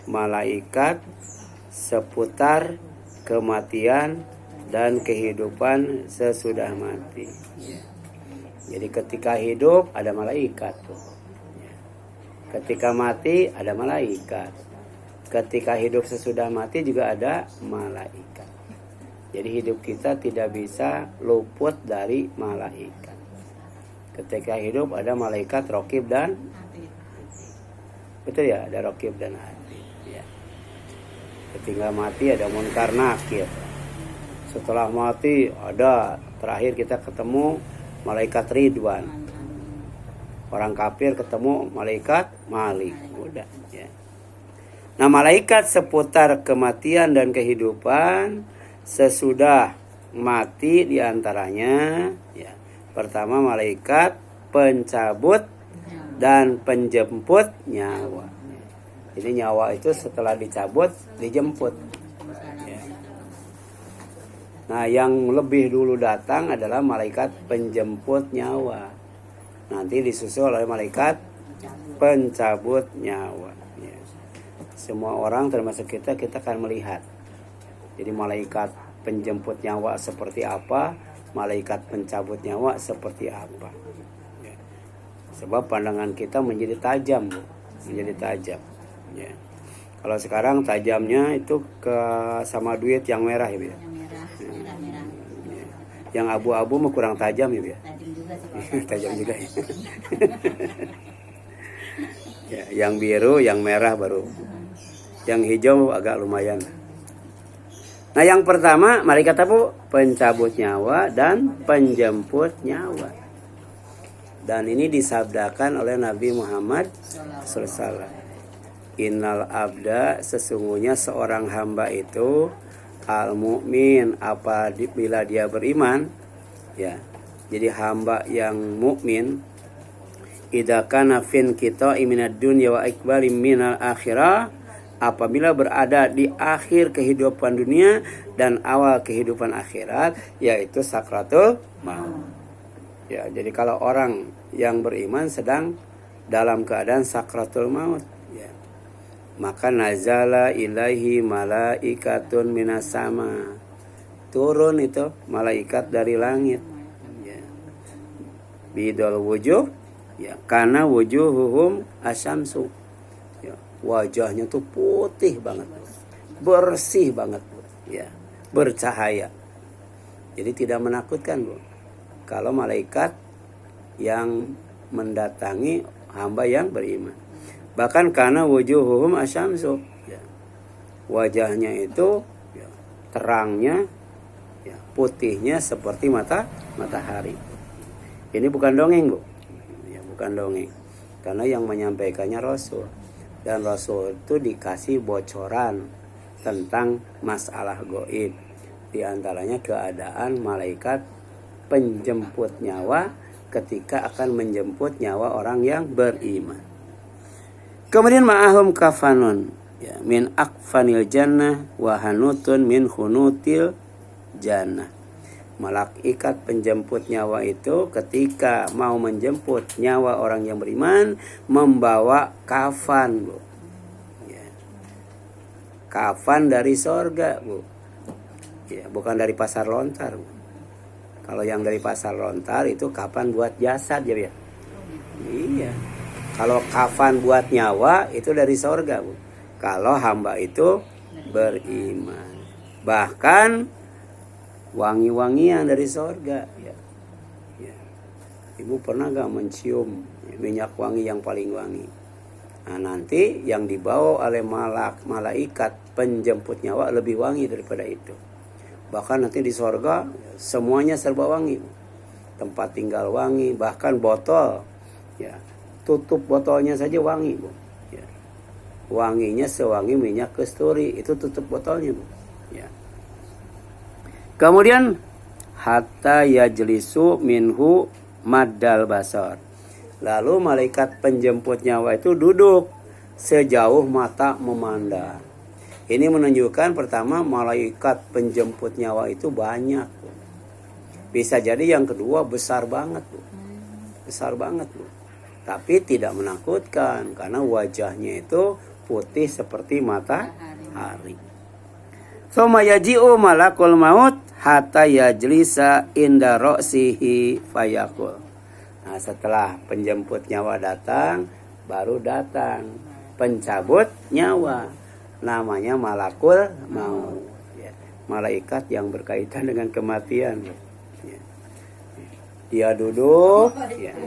malaikat seputar kematian dan kehidupan sesudah mati. Jadi ketika hidup ada malaikat, ketika mati ada malaikat, ketika hidup sesudah mati juga ada malaikat. Jadi hidup kita tidak bisa luput dari malaikat. Ketika hidup ada malaikat raqib dan betul ya, ada raqib dan atid ya. Ketika mati ada munkar nakir. Setelah mati ada, terakhir kita ketemu malaikat Ridwan. Orang kafir ketemu malaikat Malik. Udah ya. Nah, malaikat seputar kematian dan kehidupan sesudah mati diantaranya ya. Pertama malaikat pencabut dan penjemput nyawa. Jadi nyawa itu setelah dicabut dijemput. Ya. Nah, yang lebih dulu datang adalah malaikat penjemput nyawa. Nanti disusul oleh malaikat pencabut nyawa. Ya. Semua orang termasuk kita akan melihat. Jadi malaikat penjemput nyawa seperti apa, malaikat pencabut nyawa seperti apa. Ya. Sebab pandangan kita menjadi tajam, menjadi tajam. Ya. Kalau sekarang tajamnya itu sama duit yang merah ya, ya. Ya. Yang abu-abu mah kurang tajam ya. Tajam juga ya. Ya, yang biru, yang merah baru. Yang hijau agak lumayan. Nah, yang pertama malaikat apa? Pencabut nyawa dan penjemput nyawa. Dan ini disabdakan oleh Nabi Muhammad SAW. Innal abda, sesungguhnya seorang hamba itu al-mu'min, apabila dia beriman ya. Jadi hamba yang mukmin idza kana fin qita'i minad dunya wa iqbali minal akhirah, apabila berada di akhir kehidupan dunia dan awal kehidupan akhirat, yaitu sakratul maut. Ya, jadi kalau orang yang beriman sedang dalam keadaan sakratul maut, ya, maka nazala ilaihi malaikatun minas sama. Turun itu malaikat dari langit. Ya. Bidul wujuh, ya, karena wujuhuhum asyamsu. Wajahnya tuh putih banget, bersih banget, ya, bercahaya. Jadi tidak menakutkan, Bu, kalau malaikat yang mendatangi hamba yang beriman. Bahkan karena wujuhuhum asyamsu, ya, wajahnya itu ya, terangnya, ya, putihnya seperti matahari. Ini bukan dongeng, Bu, ya, bukan dongeng, karena yang menyampaikannya Rasul. Dan Rasul itu dikasih bocoran tentang masalah gaib. Di antaranya keadaan malaikat penjemput nyawa ketika akan menjemput nyawa orang yang beriman. Kemudian ma'ahum kafanun, ya, min akfanil jannah wa hanutun min hunutil jannah. Malaikat penjemput nyawa itu ketika mau menjemput nyawa orang yang beriman membawa kafan, Bu. Ya. Kafan dari sorga, Bu. Ya, bukan dari pasar lontar, Bu. Kalau yang dari pasar lontar itu kafan buat jasad ya, ya. Iya. Kalau kafan buat nyawa itu dari sorga, Bu. Kalau hamba itu beriman. Bahkan wangi-wangian dari sorga ya. Ya. Ibu pernah gak mencium minyak wangi yang paling wangi? Nah, nanti yang dibawa oleh malaikat penjemput nyawa lebih wangi daripada itu. Bahkan nanti di sorga semuanya serba wangi. Tempat tinggal wangi, bahkan botol ya, tutup botolnya saja wangi, Bu. Ya. Wanginya sewangi minyak kasturi, itu tutup botolnya, Bu. Ya. Kemudian hatta yajlisu minhu maddal basar. Lalu malaikat penjemput nyawa itu duduk sejauh mata memandang. Ini menunjukkan pertama malaikat penjemput nyawa itu banyak. Bisa jadi yang kedua besar banget, Bu. Besar banget, Bu. tapi tidak menakutkan karena wajahnya itu putih seperti matahari. Summa yaji'u malakul maut hatta yajlisa inda ra'sihi fayaqul. Nah, setelah penjemput nyawa datang, baru datang pencabut nyawa, namanya malakul maut, ya. Malaikat yang berkaitan dengan kematian, ya. Dia duduk, ya.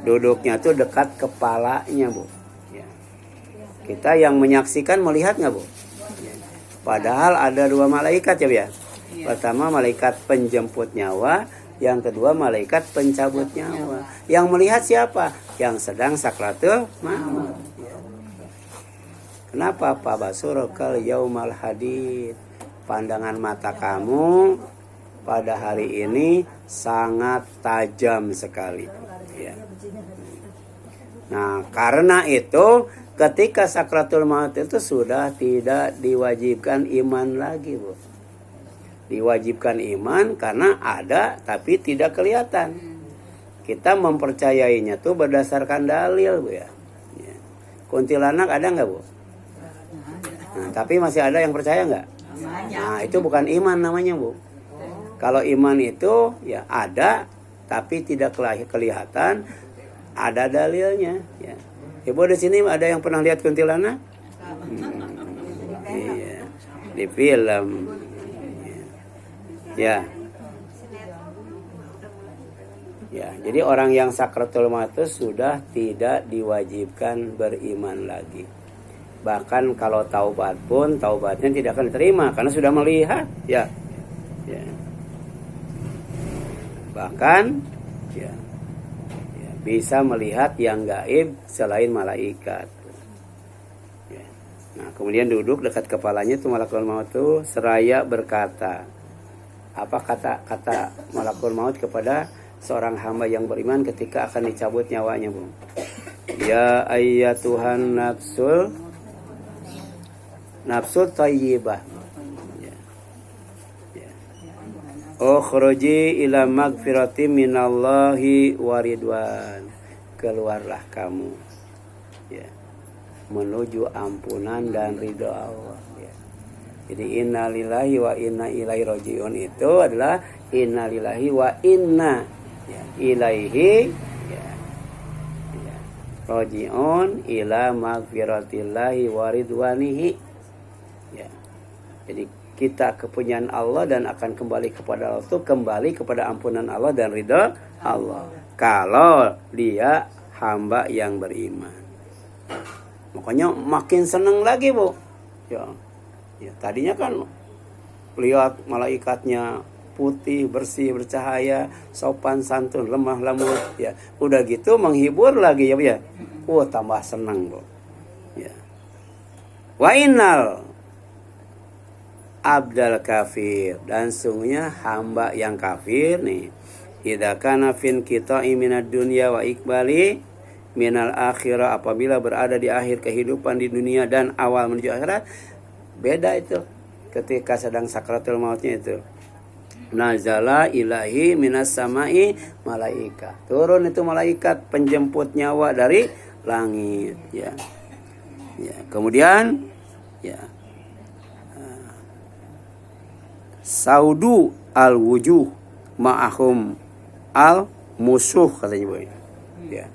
Duduknya tuh dekat kepalanya, Bu, ya. Kita yang menyaksikan melihat nggak, Bu? Ya. Padahal ada dua malaikat, ya. Pertama malaikat penjemput nyawa, yang kedua malaikat pencabut nyawa. Yang melihat siapa? Yang sedang sakratul maut. Ya. Kenapa Pak Basurukal yaumal hadid? Pandangan mata kamu pada hari ini sangat tajam sekali. Ya. Nah, karena itu ketika sakratul maut itu sudah tidak diwajibkan iman lagi, Bu. Diwajibkan iman karena ada tapi tidak kelihatan. Kita mempercayainya tuh berdasarkan dalil, Bu, ya. Ya. Kuntilanak ada nggak, Bu? Nah, tapi masih ada yang percaya nggak? Nah, itu bukan iman namanya, Bu. Kalau iman itu ya ada tapi tidak kelihatan, ada dalilnya, ya. Ibu di sini ada yang pernah lihat kuntilanak? Iya, di film. Ya. Ya, jadi orang yang sakratul maut sudah tidak diwajibkan beriman lagi. Bahkan kalau taubat pun taubatnya tidak akan diterima karena sudah melihat, ya. Ya. Bahkan ya, ya, bisa melihat yang gaib selain malaikat. Ya. Nah, kemudian duduk dekat kepalanya itu malakul maut itu seraya berkata, apa kata malakul maut kepada seorang hamba yang beriman ketika akan dicabut nyawanya, Bu? Ya ayyatuhan nafsul thayyibah, ya. Ya. Ukhruji ila magfirati minallahi waridwan. Keluarlah kamu, ya, menuju ampunan dan ridho Allah, ya. Jadi innalillahi wa inna ilaihi rajiun itu adalah innalillahi wa inna, ya, ilaihi, ya, ya, rajiun ila magfiratillahi wa ridwanihi, ya. Jadi kita kepunyaan Allah dan akan kembali kepada Allah itu kembali kepada ampunan Allah dan ridha Allah kalau dia hamba yang beriman. Makanya makin senang lagi, Bu, ya. Ya, tadinya kan lihat malaikatnya putih, bersih, bercahaya, sopan, santun, lemah lembut, ya. Udah gitu menghibur lagi, ya, Bu, ya. Tambah senang, Bu. Ya. Wa innal abdal kafir, dan sungguhnya hamba yang kafir nih, idza kana fin qita'i minad dunya wa iqbali minal akhirah, apabila berada di akhir kehidupan di dunia dan awal menuju akhirat. Beda itu ketika sedang sakratul mautnya itu. Nazala ilahi minas samai malaika. Turun itu malaikat penjemput nyawa dari langit, ya. Ya, kemudian ya, saudu al wujuh ma'ahum al musuh, katanya, Bu, ya.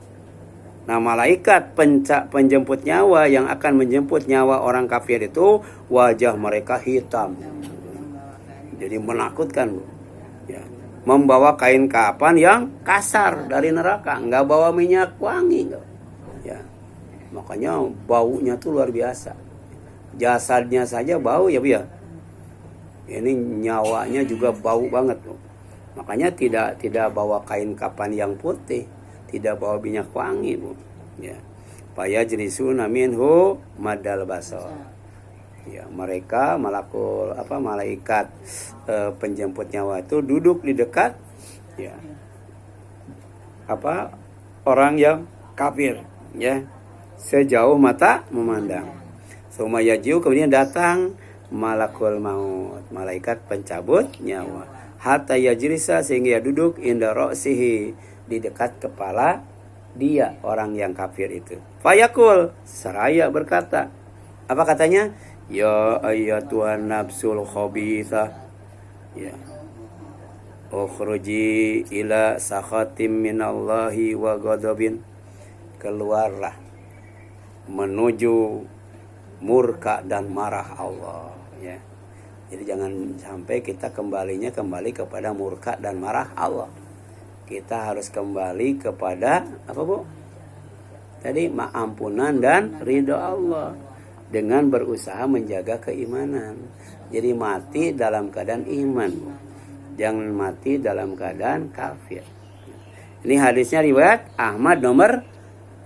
Nah, malaikat penjemput nyawa yang akan menjemput nyawa orang kafir itu wajah mereka hitam, jadi menakutkan, Bu, ya. Membawa kain kapan yang kasar dari neraka, nggak bawa minyak wangi, ya. Makanya baunya tuh luar biasa. Jasadnya saja bau, ya, Bu, ya. Ini nyawanya juga bau banget, Bu. Makanya tidak bawa kain kapan yang putih, tidak bawa minyak wangi, Bu, ya. Faya jelisuna minhu madal basar. Ya, mereka malaikat penjemput nyawa itu duduk di dekat, ya, orang yang kafir, ya, sejauh mata memandang. Sumayajiu, kemudian datang malakul maut, malaikat pencabut nyawa. Hatta yajlisa, sehingga duduk inda ra'sihi, di dekat kepala dia orang yang kafir itu. Fayaqul, seraya berkata, apa katanya? Ya ayyatuhan nafsul khabithah, ya, ukhruji ila sakhatim minallahi wa ghadabin, keluarlah menuju murka dan marah Allah, ya. Jadi jangan sampai kita kembali kepada murka dan marah Allah. Kita harus kembali kepada apa, Bu? Tadi ampunan dan ridho Allah dengan berusaha menjaga keimanan. Jadi mati dalam keadaan iman, Bu. Jangan mati dalam keadaan kafir. Ini hadisnya riwayat Ahmad nomor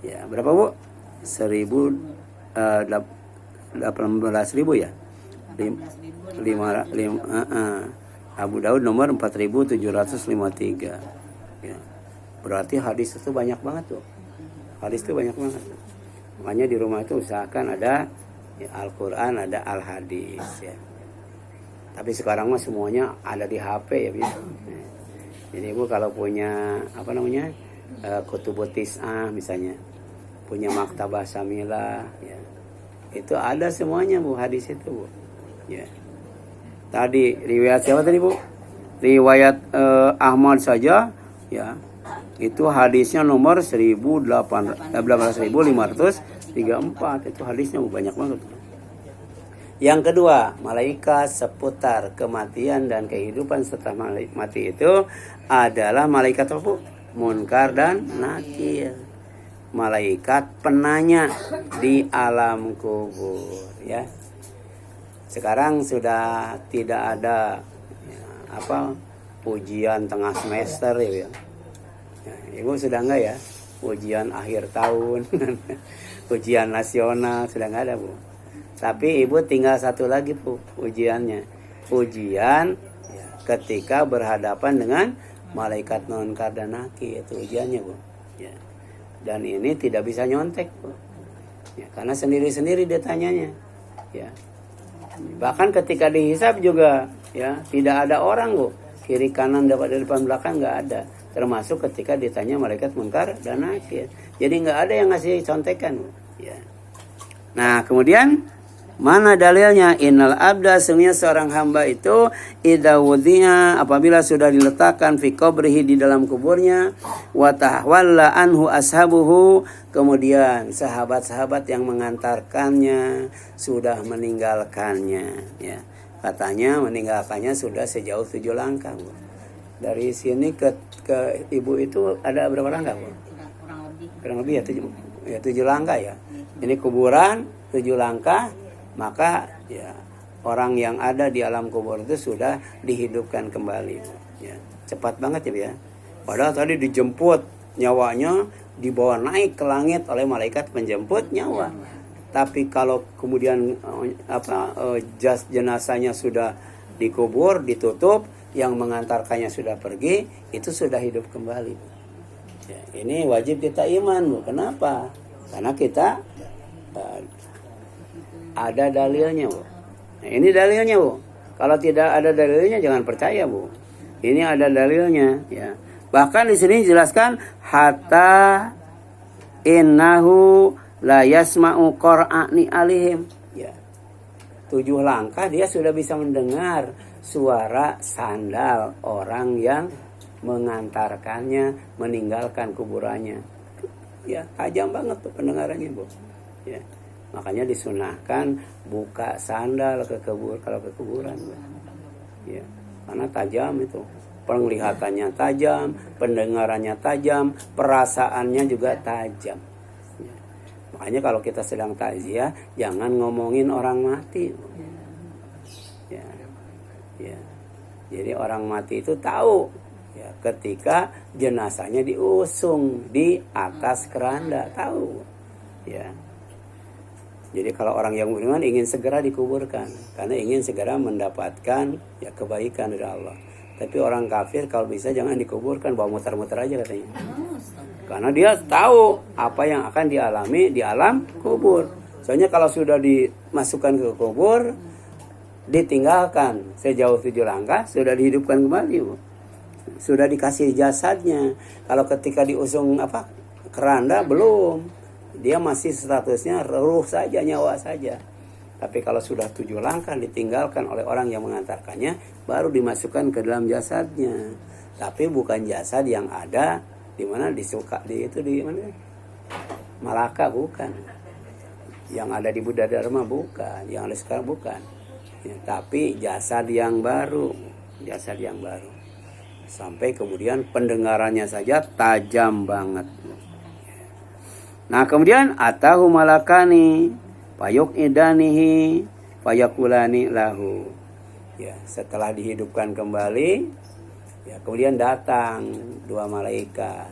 ya berapa, Bu? 18.000 ya. Abu Daud nomor 4753. Ya. Berarti hadis itu banyak banget tuh. Hadis itu banyak banget. Makanya di rumah itu usahakan ada ya, Al-Qur'an, ada Al-Hadis ya. Tapi sekarang mah semuanya ada di HP ya, bisa. Jadi Ibu kalau punya apa namanya? Kutubut Tis'ah misalnya, punya Maktabah Samilah ya. Itu ada semuanya, Bu, hadis itu, Bu. Ya. Tadi riwayat siapa tadi, Bu? Riwayat Ahmad saja ya. Itu hadisnya nomor 18.534. Itu hadisnya banyak banget. Yang kedua, malaikat seputar kematian dan kehidupan setelah mati itu adalah malaikat apa? Munkar dan Nakir. Malaikat penanya di alam kubur ya. Sekarang sudah tidak ada ya, ujian tengah semester ya. Ibu sudah enggak ya? Ujian akhir tahun, ujian nasional sudah enggak ada, Bu. Tapi Ibu tinggal satu lagi, Bu, ujiannya. Ujian ya, ketika berhadapan dengan malaikat munkar dan nakir, itu ujiannya, Bu. Ya. Dan ini tidak bisa nyontek, Bu. Ya, karena sendiri-sendiri dia tanyanya. Ya. Bahkan ketika dihisab juga ya, tidak ada orang, Bu. Kiri kanan dapat dari depan belakang enggak ada. Termasuk ketika ditanya malaikat munkar dan nakir. Jadi enggak ada yang ngasih contekan. Ya. Nah, kemudian mana dalilnya? Innal abda, sesungguhnya seorang hamba itu idza wudi'a, apabila sudah diletakkan fi qabrihi, di dalam kuburnya, wa tahwalla anhu ashabuhu, kemudian sahabat-sahabat yang mengantarkannya sudah meninggalkannya ya. Katanya meninggalkannya sudah sejauh 7 langkah, Bu. Dari sini ke ibu itu ada berapa langkah, Bu? Kurang lebih ya 7 langkah ya. Ini kuburan 7 langkah, maka ya orang yang ada di alam kubur itu sudah dihidupkan kembali. Ya, cepat banget ya, ya. Padahal tadi dijemput nyawanya, dibawa naik ke langit oleh malaikat penjemput nyawa. Tapi kalau kemudian jenazahnya sudah dikubur, ditutup, yang mengantarkannya sudah pergi, itu sudah hidup kembali. Ya, ini wajib kita iman, Bu. Kenapa? Karena kita ada dalilnya, Bu. Nah, ini dalilnya, Bu. Kalau tidak ada dalilnya jangan percaya, Bu. Ini ada dalilnya, ya. Bahkan di sini dijelaskan hatta innahu la yasma'u qur'ani alihim. Ya. 7 langkah dia sudah bisa mendengar suara sandal orang yang mengantarkannya meninggalkan kuburannya. Ya, tajam banget tuh pendengarannya, Bu. Ya. Makanya disunahkan buka sandal kalau ke kuburan, Bu. Ya, karena tajam itu. Penglihatannya tajam, pendengarannya tajam, perasaannya juga tajam. Ya. Makanya kalau kita sedang takziah, jangan ngomongin orang mati, Bu. Ya. Ya. Jadi orang mati itu tahu ya, ketika jenazahnya diusung di atas keranda, tahu. Ya. Jadi kalau orang yang beriman ingin segera dikuburkan karena ingin segera mendapatkan ya kebaikan dari Allah. Tapi orang kafir kalau bisa jangan dikuburkan, bawa muter-muter aja katanya. Karena dia tahu apa yang akan dialami di alam kubur. Soalnya kalau sudah dimasukkan ke kubur, ditinggalkan sejauh 7 langkah, sudah dihidupkan kembali, Bu. Sudah dikasih jasadnya. Kalau ketika diusung keranda belum, dia masih statusnya ruh saja, nyawa saja. Tapi kalau sudah 7 langkah ditinggalkan oleh orang yang mengantarkannya, baru dimasukkan ke dalam jasadnya. Tapi bukan jasad yang ada di mana di mana Malaka, bukan. Yang ada di Buddha Dharma bukan, yang ada sekarang bukan. Ya, tapi jasad yang baru, sampai kemudian pendengarannya saja tajam banget. Nah kemudian atahu malakani payuk idanihi payakulani lahu. Ya, setelah dihidupkan kembali, ya kemudian datang 2 malaikat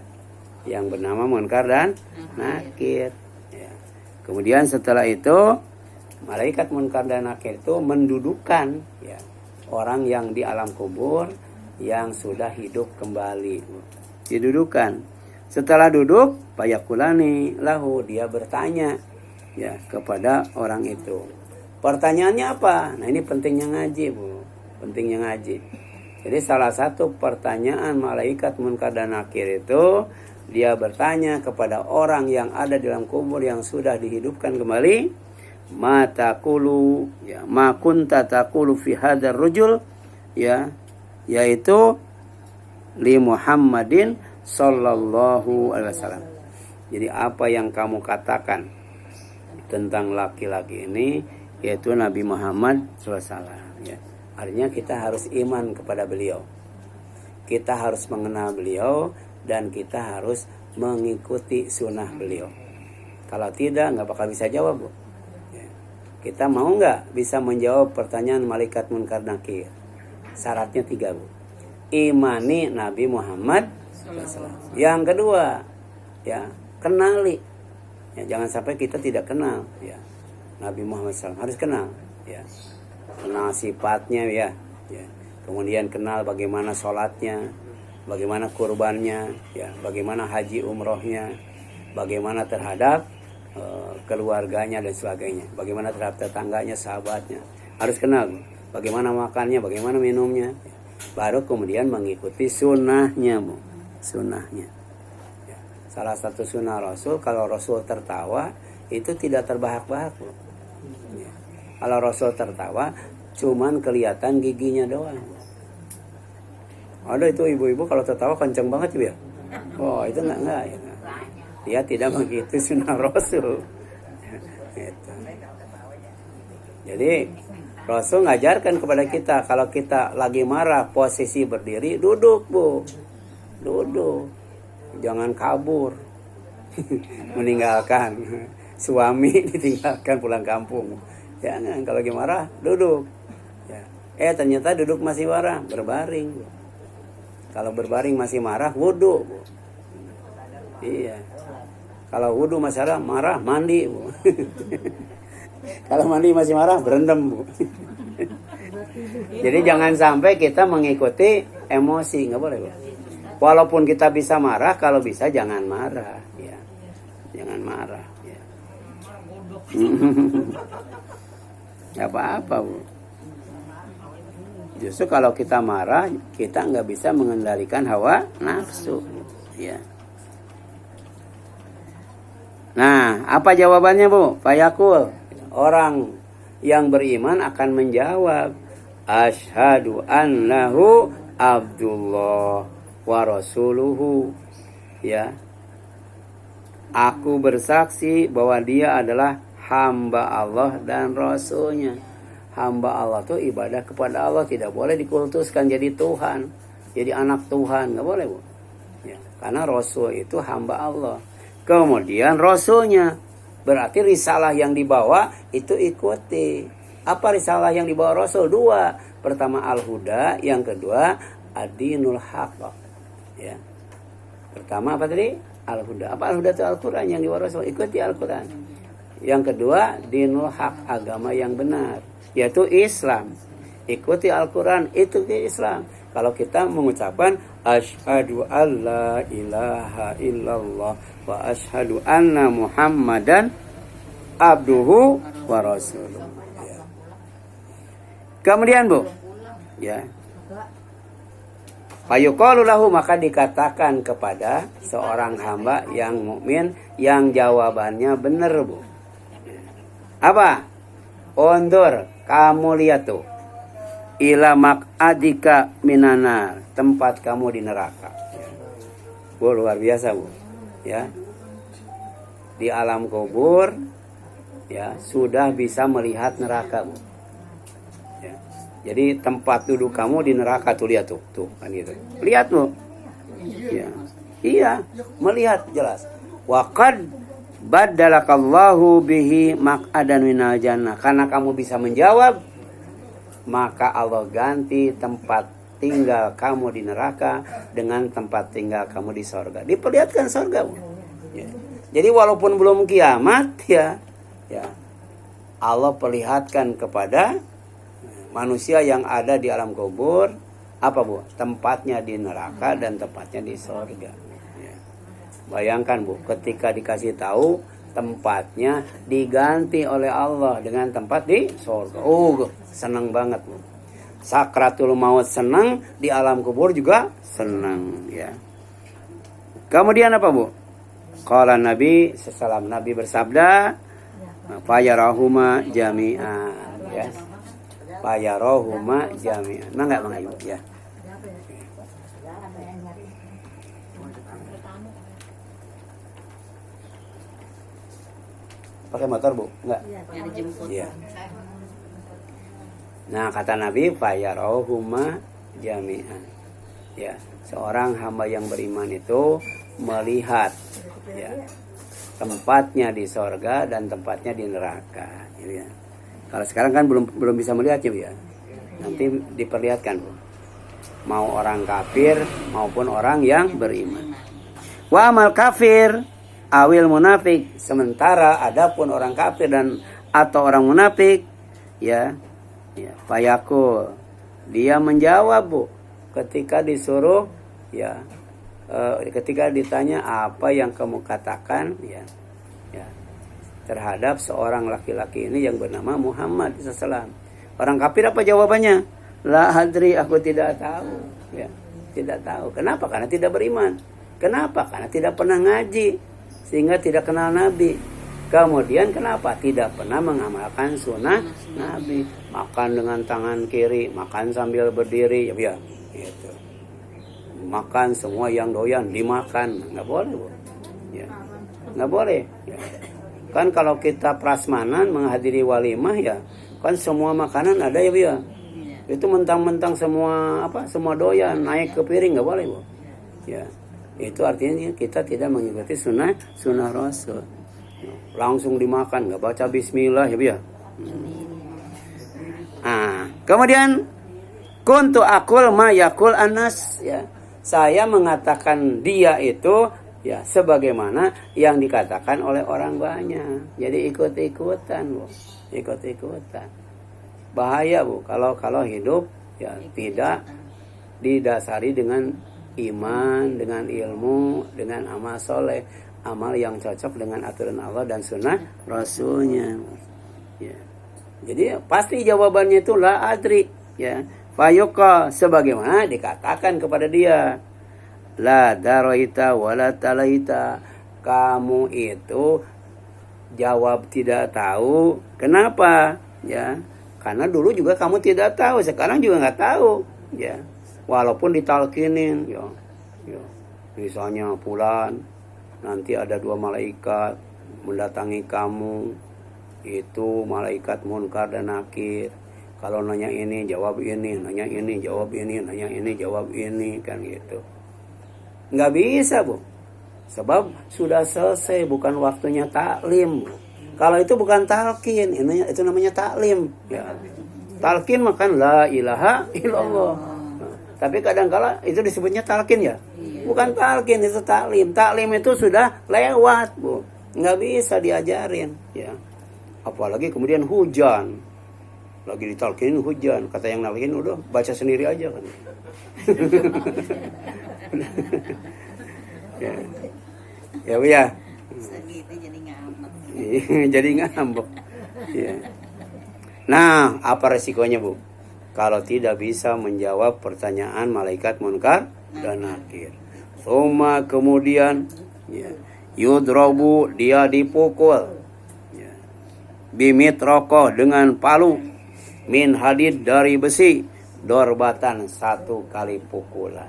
yang bernama Munkar dan Nakir. Ya. Kemudian setelah itu malaikat Munkar dan Nakir itu mendudukkan ya orang yang di alam kubur yang sudah hidup kembali. Didudukan. Setelah duduk, payakulani lahu, dia bertanya ya kepada orang itu. Pertanyaannya apa? Nah ini pentingnya ngaji, Bu. Pentingnya ngaji. Jadi salah satu pertanyaan malaikat Munkar dan Nakir itu, dia bertanya kepada orang yang ada di dalam kubur yang sudah dihidupkan kembali, ma taqulu ya ma kunta taqulu fi hadzal rajul ya, yaitu li Muhammadin sallallahu alaihi wasallam. Jadi apa yang kamu katakan tentang laki-laki ini, yaitu Nabi Muhammad sallallahu alaihi wasallam ya. Artinya kita harus iman kepada beliau. Kita harus mengenal beliau dan kita harus mengikuti sunnah beliau. Kalau tidak, nggak bakal bisa jawab, Bu. Ya. Kita mau nggak bisa menjawab pertanyaan malaikat Munkar Nakir? Syaratnya 3, Bu. Imani Nabi Muhammad SAW. Yang kedua, ya kenali. Ya, jangan sampai kita tidak kenal. Ya. Nabi Muhammad SAW harus kenal. Ya. Kenal sifatnya ya. Ya. Kemudian kenal bagaimana sholatnya, bagaimana kurbannya, ya, bagaimana haji umrohnya, bagaimana terhadap keluarganya dan sebagainya, bagaimana terhadap tetangganya, sahabatnya. Harus kenal bagaimana makannya, bagaimana minumnya. Baru kemudian mengikuti sunnahnya, Bu. Sunnahnya. Ya. Salah satu sunnah Rasul, kalau Rasul tertawa itu tidak terbahak-bahak, Bu. Ya. Kalau Rasul tertawa cuman kelihatan giginya doang. Ada itu ibu-ibu kalau tertawa kenceng banget ya. Oh itu enggak ya. Dia tidak begitu sunnah Rasul. Gitu. Jadi Rasul ngajarkan kepada kita, kalau kita lagi marah posisi berdiri, duduk, Bu. Duduk. Jangan kabur. Meninggalkan suami, ditinggalkan pulang kampung. Jangan, kalau lagi marah duduk. Ya. Ternyata duduk masih marah, berbaring. Kalau berbaring masih marah, wudu, Bu. Iya. Kalau wudu masih marah, mandi, Bu. Kalau mandi masih marah, berendam, Bu. Jadi jangan sampai kita mengikuti emosi, nggak boleh, Bu. Walaupun kita bisa marah, kalau bisa jangan marah, ya. Jangan marah, ya. Nggak apa-apa, Bu. Justru kalau kita marah, kita nggak bisa mengendalikan hawa nafsu. Ya. Nah, apa jawabannya, Bu? Fayaqul, orang yang beriman akan menjawab, asyhadu annahu abdullah wa rasuluhu. Ya. Aku bersaksi bahwa dia adalah hamba Allah dan Rasulnya. Hamba Allah itu ibadah kepada Allah, tidak boleh dikultuskan jadi Tuhan, jadi anak Tuhan, nggak boleh, Bu. Ya, karena Rasul itu hamba Allah. Kemudian Rasulnya, berarti risalah yang dibawa itu ikuti. Apa risalah yang dibawa Rasul? 2. Pertama Al-Huda, yang kedua Ad-Dinul Haqq. Ya. Pertama apa tadi? Al-Huda. Apa Al-Huda itu? Al-Quran yang dibawa Rasul. Ikuti Al-Quran. Yang kedua Dinul Haqq, agama yang benar, yaitu Islam. Ikuti Al-Quran, ikuti Islam. Kalau kita mengucapkan asyhadu alla ilaha illallah wa asyhadu anna Muhammadan abduhu wa rasuluh. Ya. Kemudian, Bu, ya. Fayuqalu lahu, maka dikatakan kepada seorang hamba yang mukmin yang jawabannya benar, Bu. Apa? Undur, kamu lihat tuh. Ila maq'adika minanar, tempat kamu di neraka. Bu, luar biasa, Bu. Ya. Di alam kubur ya sudah bisa melihat neraka, Bu. Ya. Jadi tempat duduk kamu di neraka tuh, lihat tuh, kan gitu. Lihat, Bu. Ya. Iya, melihat jelas. Wa qad badalakallahu bihi maq'adan minal jannah. Karena kamu bisa menjawab, maka Allah ganti tempat tinggal kamu di neraka dengan tempat tinggal kamu di sorga. Diperlihatkan sorga, Bu. Ya. Jadi walaupun belum kiamat ya Allah perlihatkan kepada manusia yang ada di alam kubur apa, Bu? Tempatnya di neraka dan tempatnya di sorga. Ya. Bayangkan, Bu, ketika dikasih tahu tempatnya diganti oleh Allah dengan tempat di sorga. Oh, senang banget, Bu. Sakratul maut senang, di alam kubur juga senang, ya. Kemudian apa, Bu? Qala Nabi sesalam Nabi bersabda, fayarahuma jami'an, ya. Fayarahuma jami'an. Mangga Ibu, ya. Pakai motor, Bu? Enggak? Iya. Nah, kata Nabi, fayarahuma jami'an. Ya, seorang hamba yang beriman itu melihat ya tempatnya di sorga dan tempatnya di neraka, gitu ya. Kalau sekarang kan belum bisa melihatnya, ya. Nanti diperlihatkan, Bu. Mau orang kafir maupun orang yang beriman. Wa amal kafir awil munafik, sementara adapun orang kafir dan atau orang munafik ya fayaqul, dia menjawab, Bu, ketika disuruh ya ketika ditanya apa yang kamu katakan ya terhadap seorang laki-laki ini yang bernama Muhammad SAW. Orang kafir apa jawabannya? La hadri, aku tidak tahu, ya. Tidak tahu. Kenapa? Karena tidak beriman. Kenapa? Karena tidak pernah ngaji, sehingga tidak kenal Nabi. Kemudian kenapa? Tidak pernah mengamalkan sunnah Nabi. Makan dengan tangan kiri, makan sambil berdiri, ya gitu. Makan semua yang doyan dimakan, nggak boleh, Bu. Ya. Nggak boleh. Ya. Kan kalau kita prasmanan menghadiri walimah ya, kan semua makanan ada, ya, Bu, ya. Itu mentang-mentang semua doyan naik ke piring, nggak boleh, Bu. Ya. Itu artinya kita tidak mengikuti sunnah Rasul. Langsung dimakan, nggak baca bismillah, ya, Bu, ya. Kemudian kuntu akul ma yakul anas, ya. Saya mengatakan dia itu ya sebagaimana yang dikatakan oleh orang banyak. Jadi ikut-ikutan, Bu. Ikut-ikutan. Bahaya, Bu, kalau hidup ya tidak didasari dengan iman, dengan ilmu, dengan amal soleh, amal yang cocok dengan aturan Allah dan sunnah Rasulnya. Ya. Jadi pasti jawabannya itu la adri, ya. Fayuqa, sebagaimana dikatakan kepada dia, la daraita wala talaita, kamu itu jawab tidak tahu. Kenapa? Ya, karena dulu juga kamu tidak tahu, sekarang juga nggak tahu, ya. Walaupun ditalkinin, ya. Misalnya fulan, nanti ada 2 malaikat mendatangi kamu, itu malaikat munkar dan nakir. Kalau nanya ini jawab ini, nanya ini jawab ini, nanya ini jawab ini, kan gitu. Nggak bisa, Bu. Sebab sudah selesai, bukan waktunya taklim, Bu. Kalau itu bukan talqin, itu namanya taklim, ya. Talqin makan la ilaha illallah. Nah, tapi kadang-kala itu disebutnya talqin, ya. Bukan talqin, itu taklim. Taklim itu sudah lewat, Bu. Nggak bisa diajarin, ya. Apalagi kemudian hujan. Lagi ditalkinin hujan, kata yang nalkin udah baca sendiri aja kan. Ya, Bu, ya. Jadi ngambek. Ya. Nah, apa resikonya, Bu? Kalau tidak bisa menjawab pertanyaan malaikat munkar dan nakir. Suma kemudian ya, yudrobu dia dipukul ya, bimit rokok dengan palu min hadid dari besi dorbatan satu kali pukulan.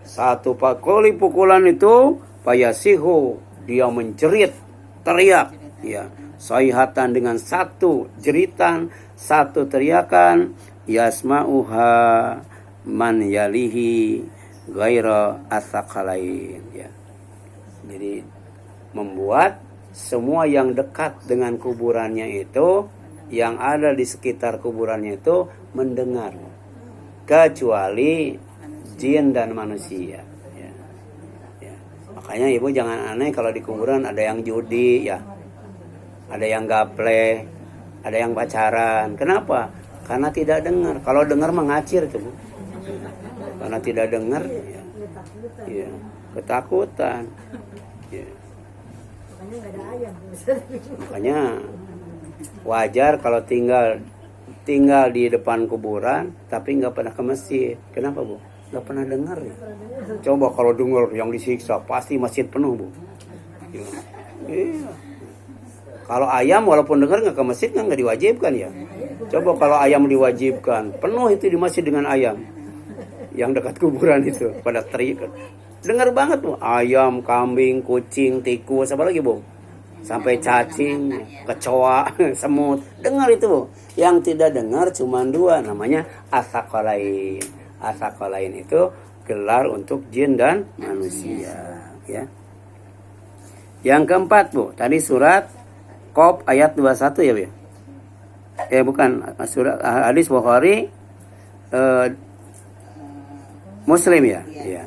Satu kali pukulan itu payasihu dia menjerit teriak ya, sayhatan dengan satu jeritan, satu teriakan, yasma'uha man yalihi ghaira asaqalain ya. Jadi membuat semua yang dekat dengan kuburannya itu, yang ada di sekitar kuburannya itu mendengar, kecuali jin dan manusia ya. Ya. Makanya ibu jangan aneh kalau di kuburan ada yang judi ya, ada yang gaple, ada yang pacaran. Kenapa? Karena tidak dengar. Kalau dengar mengacir tuh bu. Karena tidak dengar ya, ya ketakutan ya. Makanya wajar kalau tinggal di depan kuburan tapi nggak pernah ke masjid. Kenapa bu? Nggak pernah dengar ya. Coba kalau dengar yang disiksa pasti masjid penuh bu ya. Iya. Kalau ayam walaupun dengar nggak ke masjid nggak diwajibkan ya. Coba kalau ayam diwajibkan, penuh itu di masjid dengan ayam yang dekat kuburan itu pada teriak. Dengar banget bu, ayam, kambing, kucing, tikus, apa lagi bu? Sampai cacing, kecoa, semut. Dengar itu bu. Yang tidak dengar cuma dua, namanya asaqalain. Asaqalain itu gelar untuk jin dan manusia ya. Yang keempat bu, tadi surat Qaf ayat 21 ya bu. Bukan, surat hadis Bukhari Muslim ya. Iya.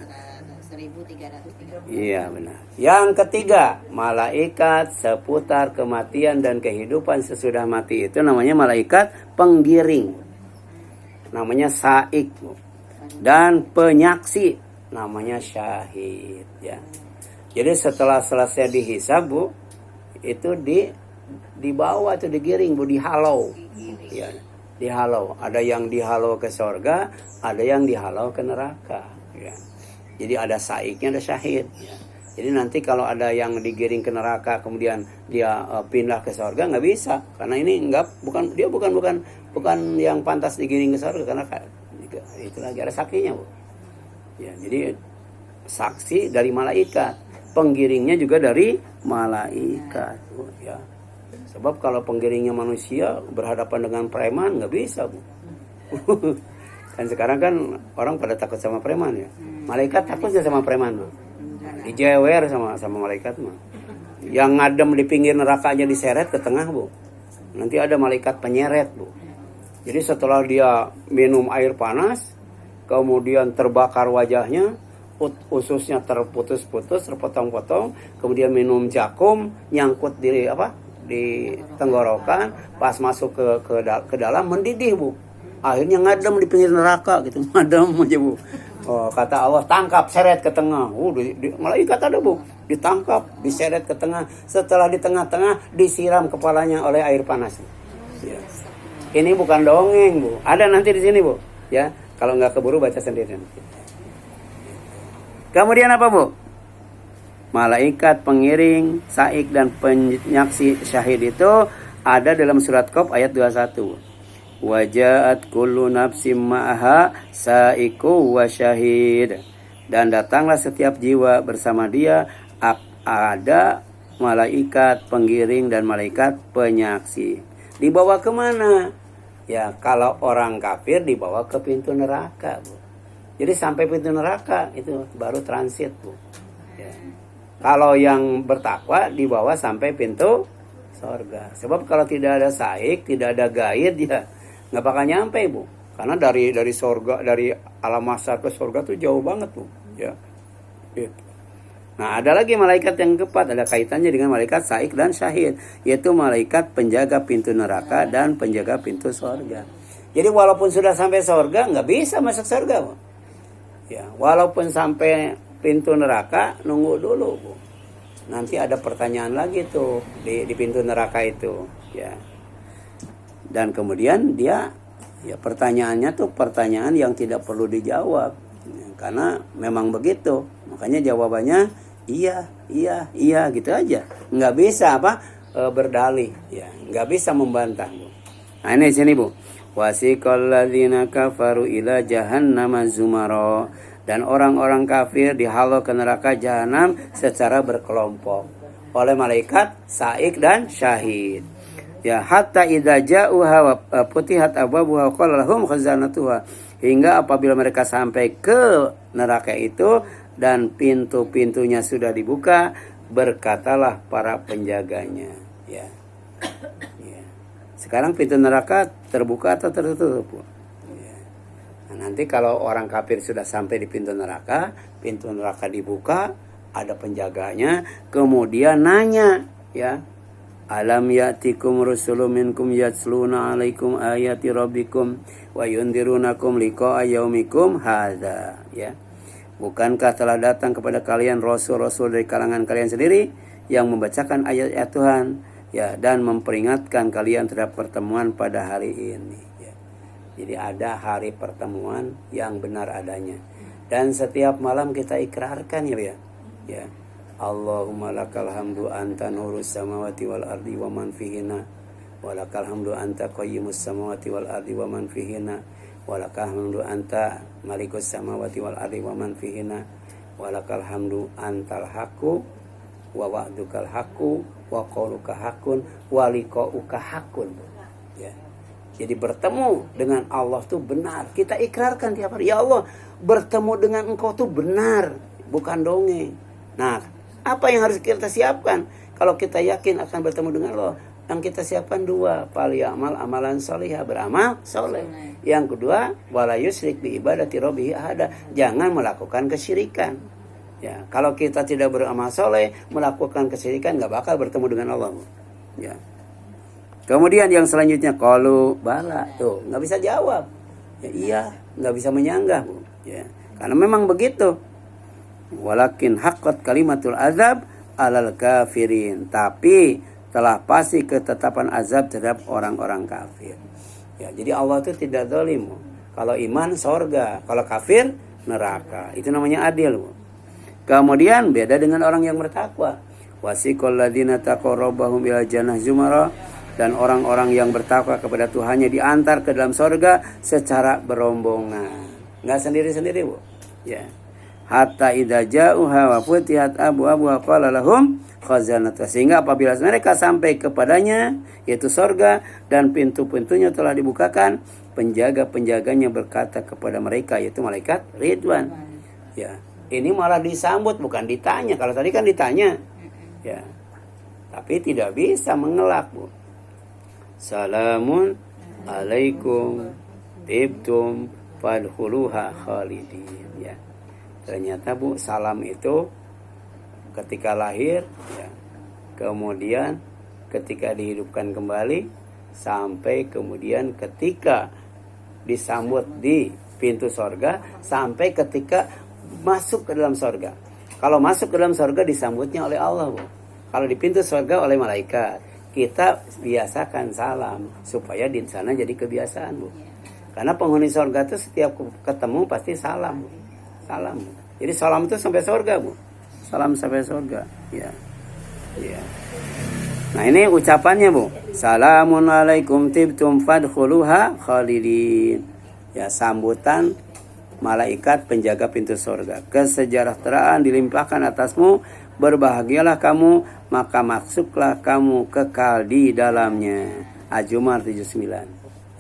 1330. Iya benar. Yang ketiga, malaikat seputar kematian dan kehidupan sesudah mati itu namanya malaikat penggiring. Namanya saik bu. Dan penyaksi namanya syahid ya. Jadi setelah selesai dihisab bu, itu dibawa atau digiring bu, dihalau ya, dihalau. Ada yang dihalau ke surga, ada yang dihalau ke neraka ya. Jadi ada saiknya, ada syahid ya. Jadi nanti kalau ada yang digiring ke neraka kemudian dia pindah ke surga, nggak bisa, karena ini bukan yang pantas digiring ke surga, karena itu lagi ada saksinya bu ya. Jadi saksi dari malaikat, penggiringnya juga dari malaikat bu ya. Sebab kalau penggiringnya manusia berhadapan dengan preman nggak bisa bu. Kan sekarang kan orang pada takut sama preman ya. Malaikat takut ya sama preman bu. Dijewer sama malaikat mah. Yang ngadem di pinggir neraka aja diseret ke tengah bu. Nanti ada malaikat penyeret bu. Jadi setelah dia minum air panas, kemudian terbakar wajahnya, ususnya terputus-putus, terpotong-potong, kemudian minum jakum, nyangkut di tenggorokan, pas masuk ke dalam mendidih bu. Akhirnya ngadem di pinggir neraka gitu, ngadem aja bu. Oh, kata Allah, tangkap, seret ke tengah. Malaikat ada bu, ditangkap, diseret ke tengah. Setelah di tengah-tengah disiram kepalanya oleh air panas. Ya. Ini bukan dongeng bu, ada nanti di sini bu. Ya, kalau nggak keburu baca sendiri. Kemudian apa bu? Malaikat pengiring, saik dan penyaksi syahid itu ada dalam surat Qaf ayat 21. Wajaat kullu nafsim ma'aha saiku wa syahid. Dan datanglah setiap jiwa bersama dia ada malaikat penggiring dan malaikat penyaksi. Dibawa kemana? Ya kalau orang kafir dibawa ke pintu neraka bu. Jadi sampai pintu neraka itu baru transit bu ya. Kalau yang bertakwa dibawa sampai pintu surga. Sebab kalau tidak ada saik, tidak ada gaid ya nggak bakal nyampe bu. Karena dari surga, dari alam mahsyar ke surga tuh jauh banget bu ya. Nah ada lagi malaikat yang keempat, ada kaitannya dengan malaikat saik dan syahid, yaitu malaikat penjaga pintu neraka dan penjaga pintu surga. Jadi walaupun sudah sampai surga nggak bisa masuk surga bu ya. Walaupun sampai pintu neraka nunggu dulu bu. Nanti ada pertanyaan lagi tuh di pintu neraka itu ya. Dan kemudian dia ya pertanyaannya tuh pertanyaan yang tidak perlu dijawab. karena memang begitu. Makanya jawabannya iya gitu aja. Nggak bisa berdalih, ya, nggak bisa membantah, Bu. Nah, ini sini, Bu. Wasiqal ladzina kafaru ila jahannama zumara, dan orang-orang kafir dihalau ke neraka jahanam secara berkelompok oleh malaikat saik dan syahid. Ya, hatta idza ja'uha wa putihat abwabuha qala lahum khazanatuha, hingga apabila mereka sampai ke neraka itu dan pintu-pintunya sudah dibuka, berkatalah para penjaganya, ya. Ya. Sekarang pintu neraka terbuka atau tertutup? Ya. Nah, nanti kalau orang kafir sudah sampai di pintu neraka dibuka, ada penjaganya, kemudian nanya, ya. Alam ya'tikum rusulun minkum yatsluna 'alaikum ayati rabbikum wa yundirunakum liqa'a yaumikum hadza, ya. Bukankah telah datang kepada kalian rasul-rasul dari kalangan kalian sendiri yang membacakan ayat-ayat Tuhan, ya, dan memperingatkan kalian terhadap pertemuan pada hari ini, ya. Jadi ada hari pertemuan yang benar adanya, dan setiap malam kita ikrarkan, ya. Ya. Allahumma lakal hamdu anta nurus samawati wal ardi wa man fihinna, wa lakal hamdu anta qayyimus samawati wal ardi wa man fihinna, wa lakal hamdu anta malikus samawati wal ardi wa man fihinna, wa lakal hamdu antal haqqu wa wa'dukal haqqu wa qauluka haqqun wa liqa'uka haqqun, ya. Jadi bertemu dengan Allah tuh benar. Kita ikrarkan tiap hari, ya Allah, bertemu dengan Engkau tuh benar, bukan dongeng. Nah, apa yang harus kita siapkan kalau kita yakin akan bertemu dengan Allah? Yang kita siapkan dua, falyamal amalan sholihah, beramal soleh. Yang kedua, wala yusyrik bi ibadati rabbih ahada, jangan melakukan kesyirikan. Ya, kalau kita tidak beramal soleh, melakukan kesyirikan, nggak bakal bertemu dengan Allah, Bu. Ya. Kemudian yang selanjutnya, qalu bala, tuh nggak bisa jawab. Ya, iya, nggak bisa menyanggah, Bu. Ya, karena memang begitu. Walakin haqqat kalimatul azab alal kafirin, tapi telah pasti ketetapan azab terhadap orang-orang kafir. Ya, jadi Allah itu tidak zalim. Kalau iman sorga, kalau kafir neraka. Itu namanya adil, Bu. Kemudian beda dengan orang yang bertakwa. Wasiqal ladzina taqaw rabbahum ila jannah zumara, dan orang-orang yang bertakwa kepada Tuhannya diantar ke dalam sorga secara berombongan, nggak sendiri-sendiri, Bu. Ya. Hatta idza ja'uha wa futihat abwabuha qala lahum khazanatuha, sehingga apabila mereka sampai kepadanya, yaitu sorga, dan pintu-pintunya telah dibukakan, penjaga-penjaganya berkata kepada mereka, yaitu malaikat Ridwan. Ya, ini malah disambut, bukan ditanya. Kalau tadi kan ditanya, ya, tapi tidak bisa mengelak, Bu. Salamun alaikum tibtum fadkhuluha khalidin, ya. Ternyata, Bu, salam itu ketika lahir, ya, kemudian ketika dihidupkan kembali, sampai kemudian ketika disambut di pintu sorga, sampai ketika masuk ke dalam sorga. Kalau masuk ke dalam sorga disambutnya oleh Allah, Bu. Kalau di pintu sorga oleh malaikat. Kita biasakan salam supaya di sana jadi kebiasaan, Bu. Karena penghuni sorga itu setiap ketemu pasti salam, Bu. Salam. Jadi salam itu sampai surga, Bu. Salam sampai surga. Ya. Ya. Nah, ini ucapannya, Bu. Salamun alaikum tibtum fadkhuluha khalidin. Ya, sambutan malaikat penjaga pintu surga. Kesejahteraan dilimpahkan atasmu, berbahagialah kamu, maka masuklah kamu kekal di dalamnya. Az-Zumar 79.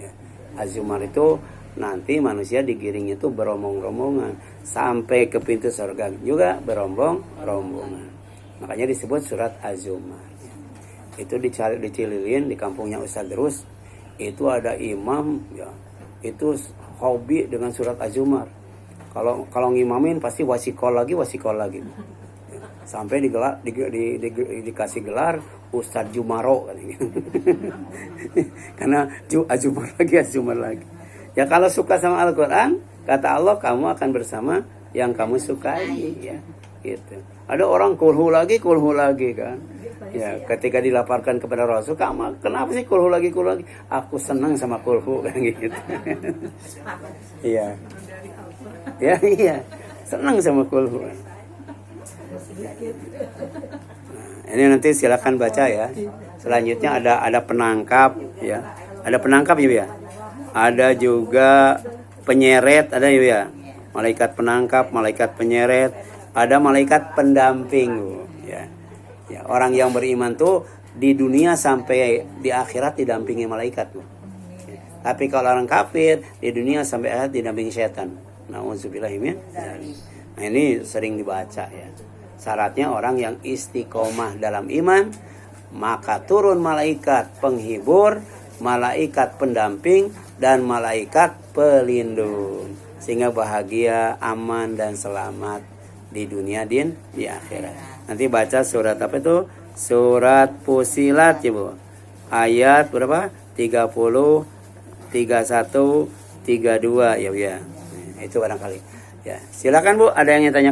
Ya. Az-Zumar itu nanti manusia digiring itu berombong-rombongan sampai ke pintu surga juga berombong-rombongan. Makanya disebut surat Az-Zumar. Itu di Cililin, di kampungnya Ustaz Terus, itu ada imam, ya, itu hobi dengan surat Az-Zumar. Kalau ngimamin pasti wasikol lagi. Ya. Sampai dikasih gelar Ustaz Jumaro karena Az-Zumar lagi. Ya, kalau suka sama Al-Quran, kata Allah, kamu akan bersama yang kamu sukai, ya, gitu. Ada orang kulhu lagi kan. Ya, ketika dilaporkan kepada Rasul, kamu kenapa sih kulhu lagi? Aku senang sama kulhu kan gitu. Iya. Ya, iya. Senang sama kulhu. Ini nanti silakan baca ya. Selanjutnya ada penangkap ya. Ada penangkap ya. Ada juga penyeret ada ya. Malaikat penangkap, malaikat penyeret, ada malaikat pendamping ya. Ya, orang yang beriman tuh di dunia sampai di akhirat didampingi malaikat tuh. Ya. Tapi kalau orang kafir di dunia sampai akhirat didampingi setan. Nauzubillahimin. Nah, ini sering dibaca ya. Syaratnya orang yang istiqomah dalam iman, maka turun malaikat penghibur, malaikat pendamping, dan malaikat pelindung. Sehingga bahagia, aman, dan selamat di dunia dan di akhirat. Nanti baca surat apa itu? Surat Fusilat ya Bu. Ayat berapa? 30, 31, 32 ya Bu ya. Itu barangkali. Ya, silakan Bu, ada yang tanya.